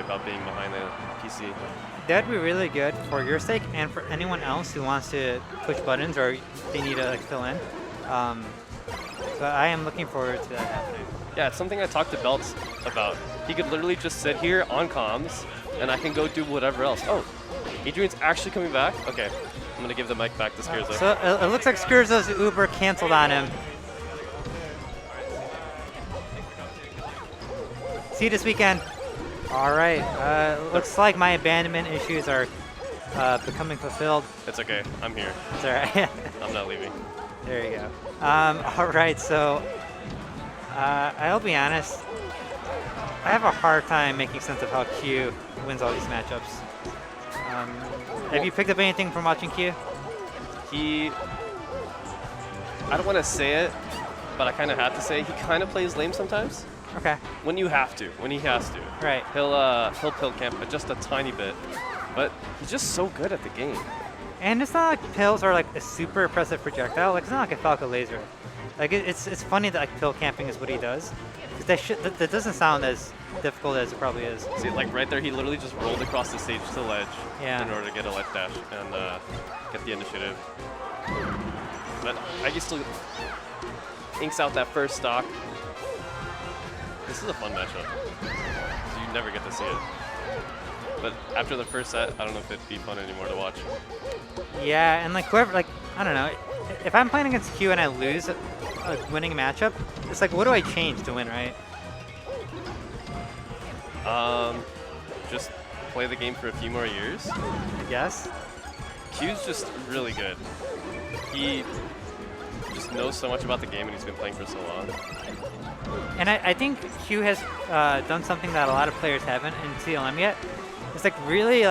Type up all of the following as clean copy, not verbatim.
about being behind the PC. That'd be really good for your sake and for anyone else who wants to push buttons or they need to like fill in. So I am looking forward to that happening. Yeah, it's something I talked to Belts about. He could literally just sit here on comms, and I can go do whatever else. Oh, Adrian's actually coming back? Okay, I'm going to give the mic back to Skirzo. So it looks like Skirzo's Uber canceled on him. See you this weekend. All right. Looks like my abandonment issues are becoming fulfilled. It's okay. I'm here. It's all right. I'm not leaving. There you go. All right. So I'll be honest. I have a hard time making sense of how Q wins all these matchups. Have you picked up anything from watching Q? I don't want to say it, but I kind of have to say he kind of plays lame sometimes. Okay. When you have to, when he has to. Right. He'll pill camp just a tiny bit, but he's just so good at the game. And it's not like pills are like a super impressive projectile. Like it's not like a Falco laser. Like it's funny that like pill camping is what he does. That doesn't sound as difficult as it probably is. See, like right there, he literally just rolled across the stage to ledge in order to get a ledge dash and get the initiative. But Eggy still inks out that first stock. This is a fun matchup. So you never get to see it. But after the first set, I don't know if it'd be fun anymore to watch. Yeah, and like whoever, like I don't know, if I'm playing against Q and I lose winning a matchup, it's like what do I change to win, right? Just play the game for a few more years. I guess. Q's just really good. He just knows so much about the game and he's been playing for so long. And I think Q has done something that a lot of players haven't in CLM yet. It's like really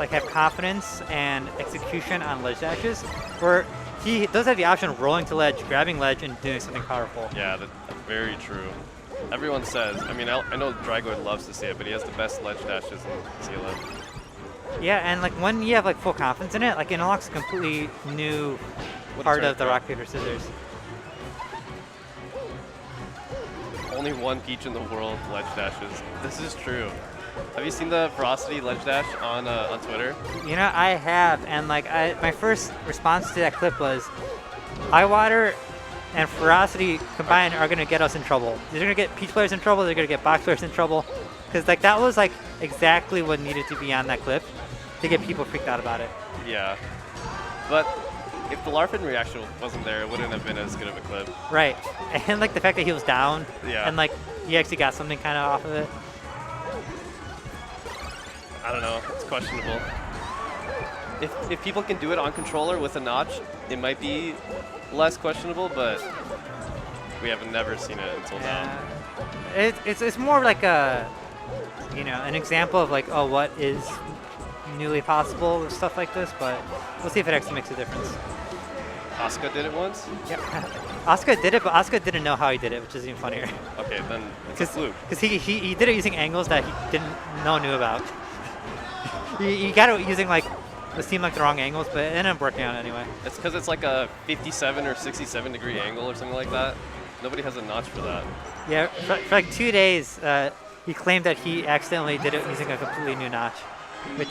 have confidence and execution on ledge dashes, where he does have the option of rolling to ledge, grabbing ledge, and doing something powerful. Yeah, that's very true. Everyone says, I mean, I know Dragoid loves to say it, but he has the best ledge dashes in CLM. Yeah, and like when you have like full confidence in it, like it unlocks a completely new part of the rock, paper, scissors. Only one Peach in the world ledge dashes. This is true. Have you seen the Ferocity ledge dash on Twitter? You know, I have, and like my first response to that clip was, Highwater and Ferocity combined are gonna get us in trouble. They're gonna get Peach players in trouble. They're gonna get box players in trouble, because like that was like exactly what needed to be on that clip to get people freaked out about it. Yeah, but if the Larfin reaction wasn't there, it wouldn't have been as good of a clip. Right, and like the fact that he was down, yeah, and like he actually got something kind of off of it. I don't know, it's questionable. If people can do it on controller with a notch, it might be less questionable, but we have never seen it until now. It's more like a, you know, an example of like, oh, what is newly possible with stuff like this, but we'll see if it actually makes a difference. Asuka did it once? Yeah, Asuka did it, but Asuka didn't know how he did it, which is even funnier. Okay, then it's a fluke. Because he did it using angles that he no one knew about. he got it using like what seemed like the wrong angles, but it ended up working out anyway. It's because it's like a 57 or 67 degree angle or something like that. Nobody has a notch for that. Yeah, for like 2 days, he claimed that he accidentally did it using a completely new notch, which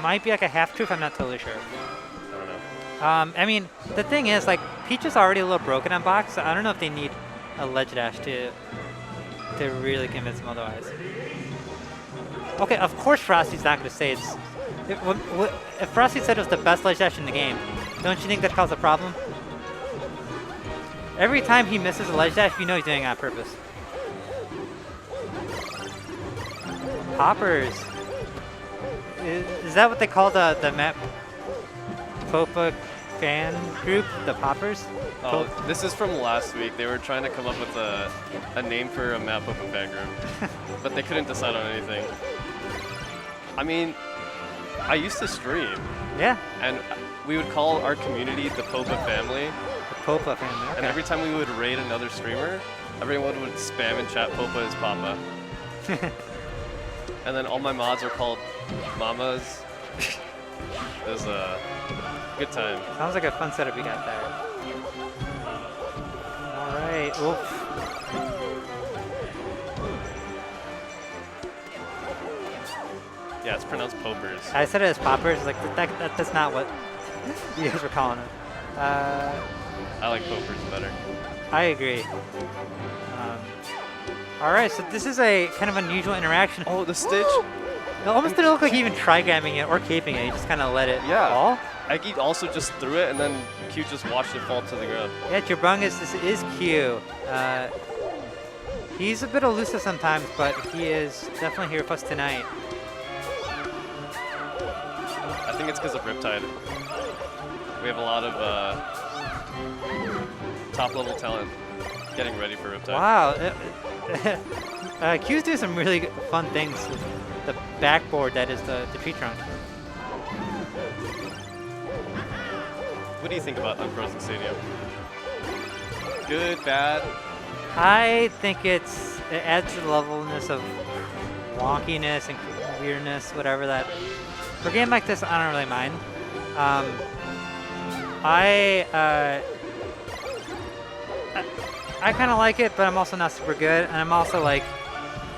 might be like a half-truth, I'm not totally sure. I don't know. I mean, the thing is, like, Peach is already a little broken on box, so I don't know if they need a ledge dash to really convince him otherwise. Okay, of course Frosty's not going to say it's... If Frosty said it was the best ledge dash in the game, don't you think that caused a problem? Every time he misses a ledge dash, you know he's doing it on purpose. Poppers. Is that what they call the map Popa fan group? The Poppers? Oh, this is from last week. They were trying to come up with a name for a map Popa fan group, but they couldn't decide on anything. I mean, I used to stream. Yeah. And we would call our community the Popa family. The Popa family, okay. And every time we would raid another streamer, everyone would spam in chat, Popa is Papa. And then all my mods were called Mamas. It was a good time. Sounds like a fun setup you got there. All right. Oof. Yeah, it's pronounced Popers. I said it as poppers. Like that's not what you guys were calling it. I like Popers better. I agree. All right, so this is a kind of unusual interaction. Oh, the Stitch. It almost didn't look like he even tri-grabbing it or caping it. He just kind of let it fall. Eggy also just threw it, and then Q just watched it fall to the ground. Yeah, Jabungus, this is Q. He's a bit elusive sometimes, but he is definitely here with us tonight. I think it's because of Riptide. We have a lot of top-level talent getting ready for Riptide. Wow. Q's doing some really fun things with the backboard that is the tree trunk. What do you think about Unfrozen Stadium? Good, bad? I think it adds to the levelness of wonkiness and weirdness, whatever that. For a game like this, I don't really mind. I kind of like it, but I'm also not super good, and I'm also like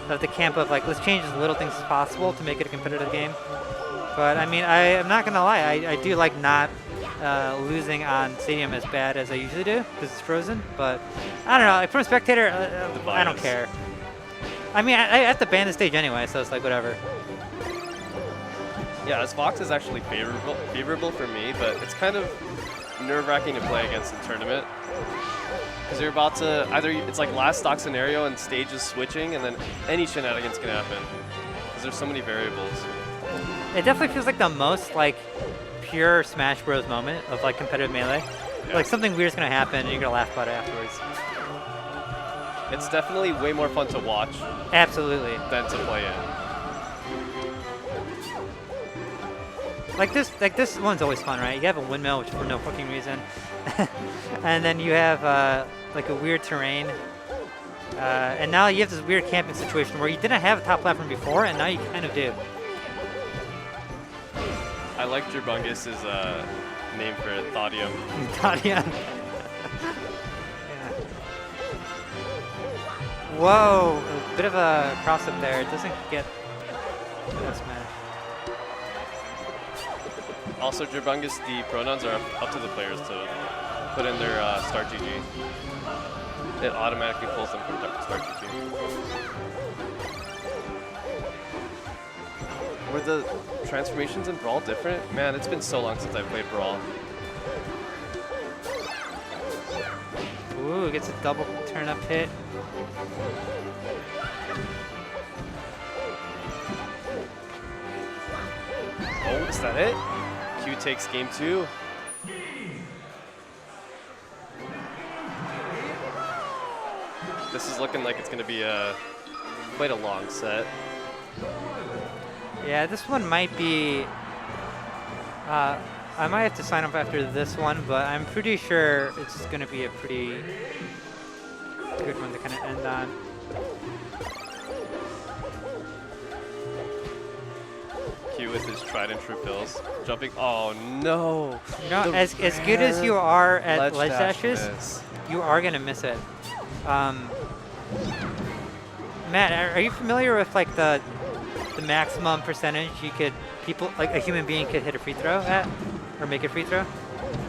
of the camp of like let's change as little things as possible to make it a competitive game. But I mean, I'm not gonna lie, I do like not losing on Stadium as bad as I usually do because it's frozen. But I don't know, like from a spectator, I don't care. I mean, I have to ban the stage anyway, so it's like whatever. Yeah, as Fox is actually favorable for me, but it's kind of nerve-wracking to play against in tournament. Because you're about to, it's like last stock scenario and stage is switching, and then any shenanigans can happen. Because there's so many variables. It definitely feels like the most like pure Smash Bros. Moment of like competitive Melee. Yeah. Like something weird's gonna happen and you're gonna laugh about it afterwards. It's definitely way more fun to watch. Absolutely. Than to play it. Like this one's always fun, right? You have a windmill, which for no fucking reason, and then you have like a weird terrain, and now you have this weird camping situation where you didn't have a top platform before, and now you kind of do. I like Jabungus' name for it, Thaudium. Thaudium. Yeah. Whoa, a bit of a cross up there. It doesn't get that smash. Also, Jabungus, the pronouns are up to the players to put in their start GG. It automatically pulls them from start GG. Were the transformations in Brawl different? Man, it's been so long since I've played Brawl. Ooh, gets a double turn-up hit. Oh, is that it? Q takes game 2. This is looking like it's going to be quite a long set. Yeah, this one might be... I might have to sign up after this one, but I'm pretty sure it's going to be a pretty good one to kind of end on. Q with his tried and true pills. Jumping. Oh no! You know, as good as you are at ledge dashes, you are gonna miss it. Matt, are you familiar with like the maximum percentage like a human being could hit a free throw at, or make a free throw?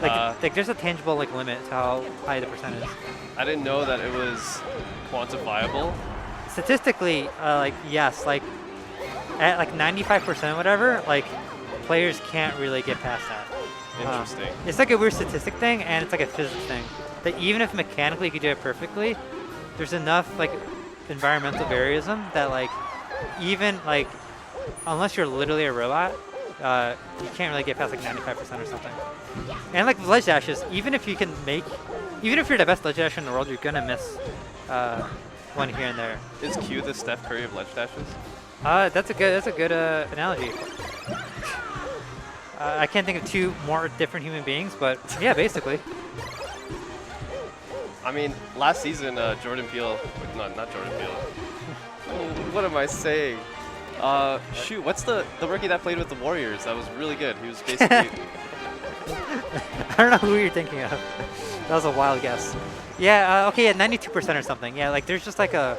Like there's a tangible like limit to how high the percent is. I didn't know that it was quantifiable. Statistically, like yes, like at like 95% whatever, like players can't really get past that. Interesting. It's like a weird statistic thing, and it's like a physics thing. That even if mechanically you could do it perfectly, there's enough like environmental variism that like even like unless you're literally a robot, you can't really get past like 95% or something. And like ledge dashes, even if you're the best ledge dasher in the world, you're gonna miss one here and there. Is Q the Steph Curry of ledge dashes? That's a good analogy. I can't think of two more different human beings, but yeah, basically. I mean, last season, Jordan Peele, not Jordan Peele. What am I saying? Shoot, what's the rookie that played with the Warriors? That was really good. He was basically... I don't know who you're thinking of. That was a wild guess. Yeah, okay, yeah, 92% or something. Yeah, like there's just like a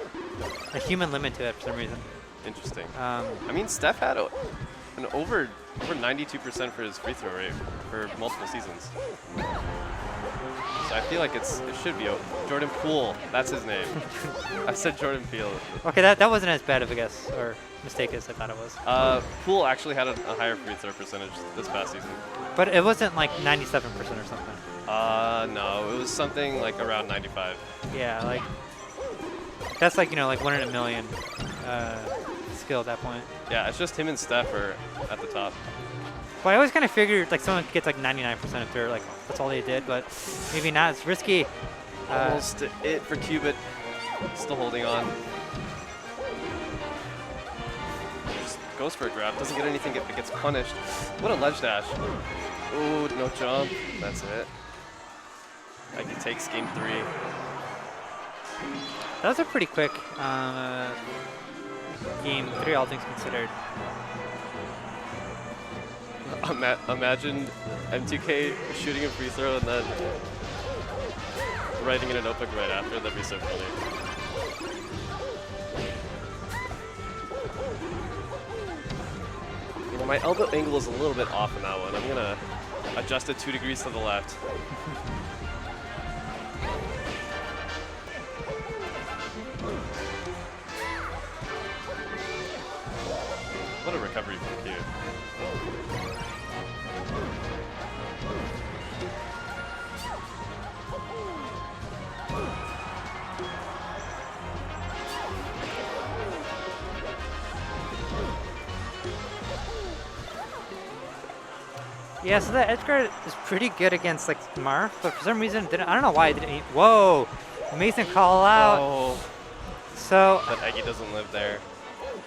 human limit to it for some reason. Interesting. Um, I mean, Steph had an over 92% for his free throw rate for multiple seasons. So I feel like it should be open. Jordan Poole, that's his name. I said Jordan Peele. okay, that wasn't as bad of a guess or mistake as I thought it was. Poole actually had a higher free throw percentage this past season. But it wasn't like 97% or something. No, it was something like around 95. Yeah, like that's like, you know, like 1 in a million skill at that point. Yeah, it's just him and Steph are at the top. But I always kind of figured like someone gets like 99% if they're like that's all they did, but maybe not. It's risky. Almost it for Cubit. Still holding on. Just goes for a grab. Doesn't get anything. It gets punished. What a ledge dash. Ooh, no jump. That's it. Eggy takes game 3. That was a pretty quick game 3, all things considered. Imagine M2K shooting a free throw and then writing in a notebook right after. That'd be so funny. You know, my elbow angle is a little bit off in that one. I'm gonna adjust it 2 degrees to the left. What a recovery from Q. Yeah, so that edge guard is pretty good against like Marth, but for some reason I don't know why it didn't. Whoa, Mason call out. Oh, So but Eggy doesn't live there.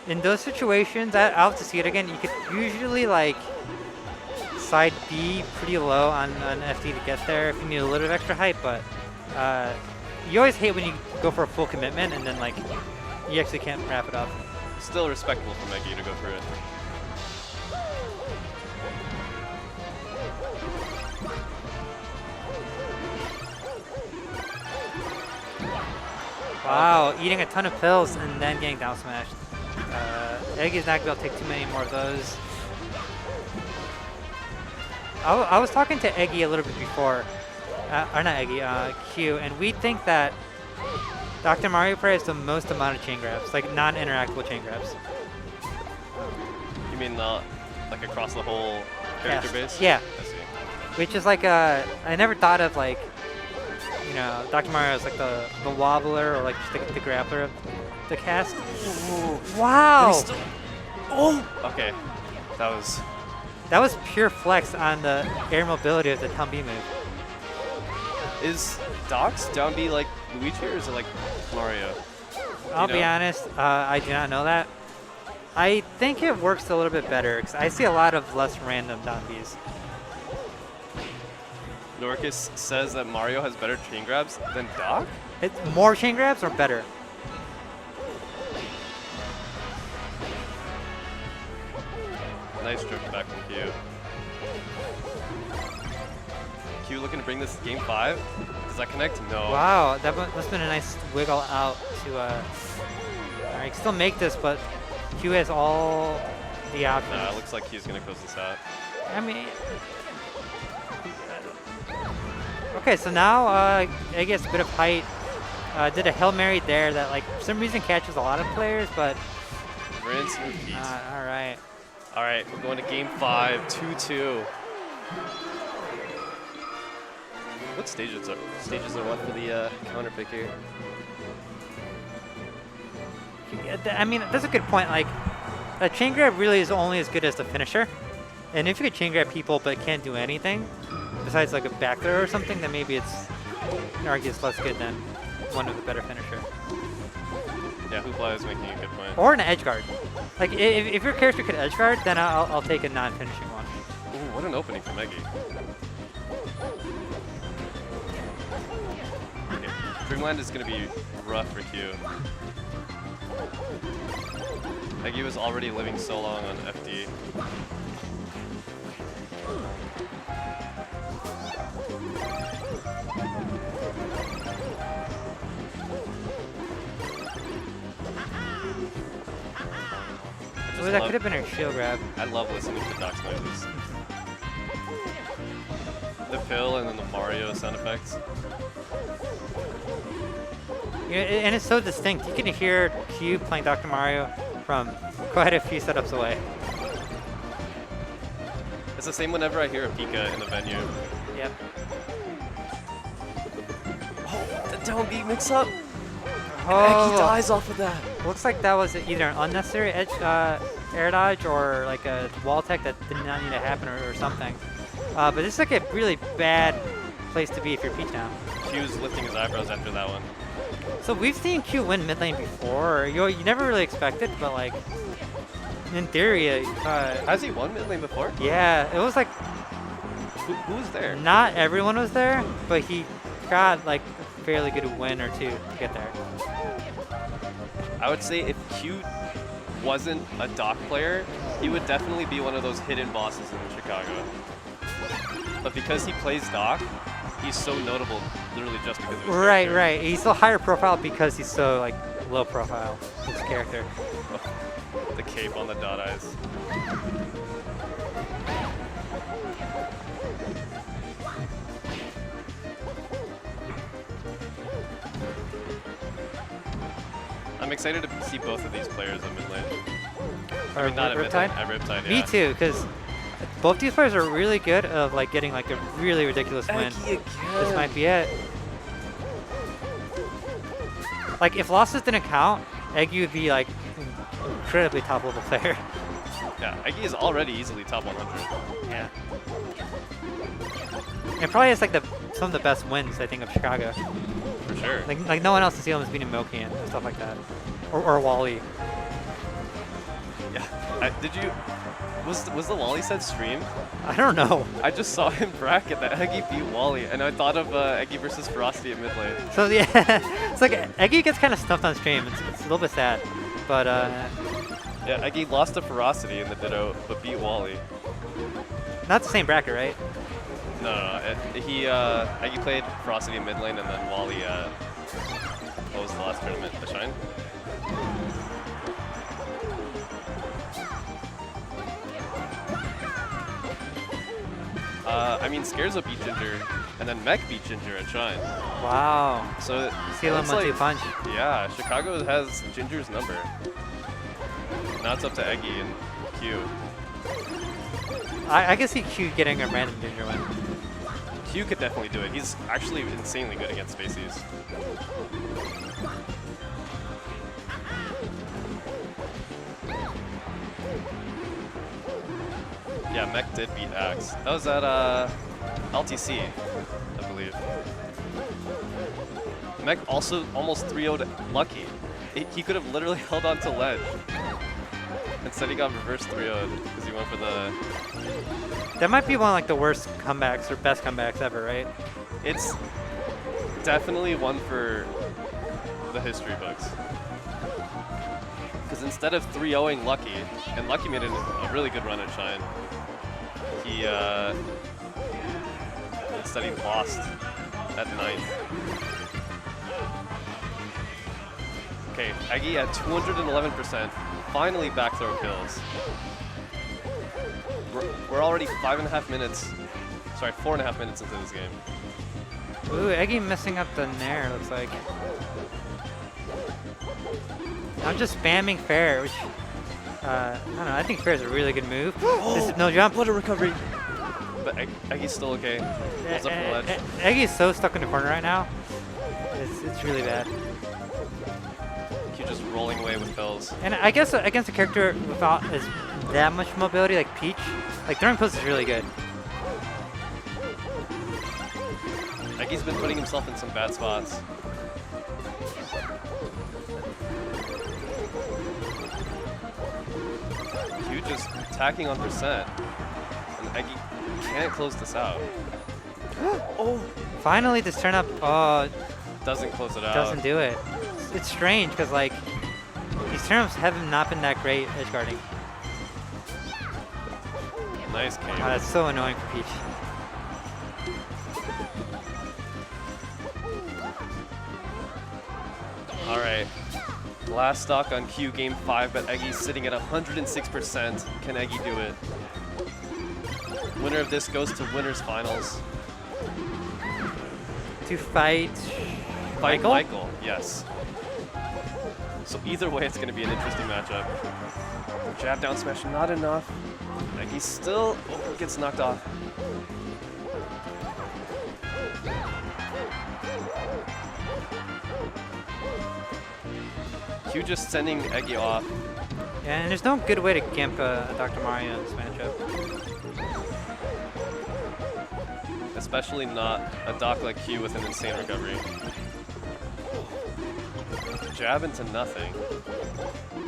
in those situations, I'll have to see it again. You could usually like side B pretty low on FD to get there if you need a little bit of extra height, but you always hate when you go for a full commitment and then like you actually can't wrap it up. Still respectable from Eggy to go for it. Wow, eating a ton of pills and then getting down smashed. Eggy's not going to take too many more of those. I was talking to Eggy a little bit before, or not Eggy, Q, and we think that Dr. Mario probably has the most amount of chain grabs, like non-interactable chain grabs. You mean like across the whole character Yes. base? Yeah. I see. Which is like, I never thought of like, you know, Dr. Mario is like the wobbler or like just the grappler of the cast. Wow! Oh! Okay. That was pure flex on the air mobility of the down B move. Is Doc's down B like Luigi or is it like Mario? I'll be honest, I do not know that. I think it works a little bit better because I see a lot of less random down Bs. Norcus says that Mario has better chain grabs than Doc? It's more chain grabs or better? Nice stroke back from Q. Q looking to bring this to game 5. Does that connect? No. Wow, that must have been a nice wiggle out to, alright, you can still make this, but Q has all the options. Nah, it looks like Q's gonna close this out. I mean, okay, so now Eggy gets a bit of height. Did a Hail Mary there that, like, for some reason catches a lot of players, but Rinse and repeat. all right. All right, we're going to game 5, 2-2. What stages are left for the counter pick here? I mean, that's a good point. Like, a chain grab really is only as good as the finisher. And if you could chain grab people but can't do anything, besides like a back throw or something, then maybe it's, you can argue it's less good than one with a better finisher. Yeah, Hoopla is making a good point. Or an edge guard. Like, if your character could edge guard, then I'll take a non-finishing one. Ooh, what an opening from Eggy. Okay, Dreamland is going to be rough for Q. Eggy was already living so long on FD. Ooh, that could have been her shield grab. I love listening to Doc's noises. The pill and then the Mario sound effects. Yeah, and it's so distinct. You can hear Q playing Dr. Mario from quite a few setups away. It's the same whenever I hear a Pika in the venue. Yep. Oh, the down B mix-up! Oh, Eggy dies off of that. looks like that was either an unnecessary edge air dodge or like a wall tech that did not need to happen or something. But this is like a really bad place to be if you're Peach now. Q's lifting his eyebrows after that one. So we've seen Q win mid lane before. You never really expect it, but like in theory, Has he won mid lane before? yeah, it was like Who was there? not everyone was there, but he got like a fairly good win or two to get there. I would say if Q wasn't a Doc player, he would definitely be one of those hidden bosses in Chicago. But because he plays Doc, he's so notable literally just because of his Right, character. right. He's still higher profile because he's so like low profile, his character. The cape on the dot eyes. I'm excited to see both of these players in mid lane. I mean, not at mid lane, at Riptide, yeah. Me too, because both these players are really good of like getting like a really ridiculous win. Eggy This again. might be it. Like if losses didn't count, Eggy would be like incredibly top level player. Yeah, Eggy is already easily top 100. Yeah. And probably has like some of the best wins I think of Chicago. For sure. Like no one else in Salem has beaten Milky and stuff like that, or Wally. Yeah. Did you? Was the Wally set streamed? I don't know. I just saw him bracket that Eggy beat Wally, and I thought of Eggy versus Ferocity at mid lane. So yeah, it's like Eggy gets kind of stuffed on stream. It's a little bit sad, but Yeah, Eggy lost to Ferocity in the Ditto, but beat Wally. not the same bracket, right? No. Eggy played Ferocity in mid lane, and then Wally. What was the last tournament? The Shine. I mean, Scarzo beat Ginger, and then Mech beat Ginger at Shine. Wow. So Salem it's 1-2 punch. Yeah, Chicago has Ginger's number. Now it's up to Eggy and Q. I can see Q getting a random Ginger win. Q could definitely do it. He's actually insanely good against Spaceys. Yeah, Mech did beat Axe. That was at LTC, I believe. Mech also almost 3-0'd Lucky. He could have literally held on to ledge. Instead he got reverse 3-0'd because he went for the... That might be one of like the worst comebacks or best comebacks ever, right? It's definitely one for the history books. Because instead of 3-0ing Lucky, and Lucky made a really good run at Shine, he instead he lost at 9th. Okay, Eggy at 211%, finally back throw kills. We're already 4.5 minutes into this game. Ooh, Eggy messing up the Nair, looks like. I'm just spamming fair, which, I don't know, I think fair is a really good move. This is no jump. What a recovery! But Eggy's still okay. Holds up the ledge. Eggy's so stuck in the corner right now. It's really bad. Q just rolling away with fills. And I guess against a character without as that much mobility, like Peach, like throwing pills is really good. Eggy's been putting himself in some bad spots. Q just attacking on percent. And Eggy can't close this out. Oh! Finally, this turn up, Doesn't close it out. doesn't do it. It's strange because like these turn-ups have not been that great edge guarding. Nice game. Oh, that's so annoying for Peach. Alright. Last stock on Q game 5, but Eggy's sitting at 106%. Can Eggy do it? Winner of this goes to winners finals. To fight Michael, yes. So either way, it's going to be an interesting matchup. Jab down smash, not enough. Eggy still gets knocked off. Q just sending Eggy off. Yeah, and there's no good way to gimp a Dr. Mario in this matchup. Especially not a doc like Q with an insane recovery. Jab into nothing.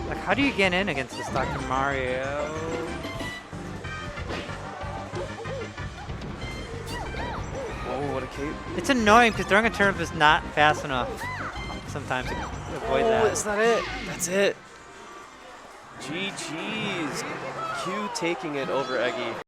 Like, how do you get in against this Dr. Mario? Oh, what a cape. It's annoying because throwing a turnip is not fast enough sometimes to avoid that. Is that it? That's it. GG's. Q taking it over Eggy.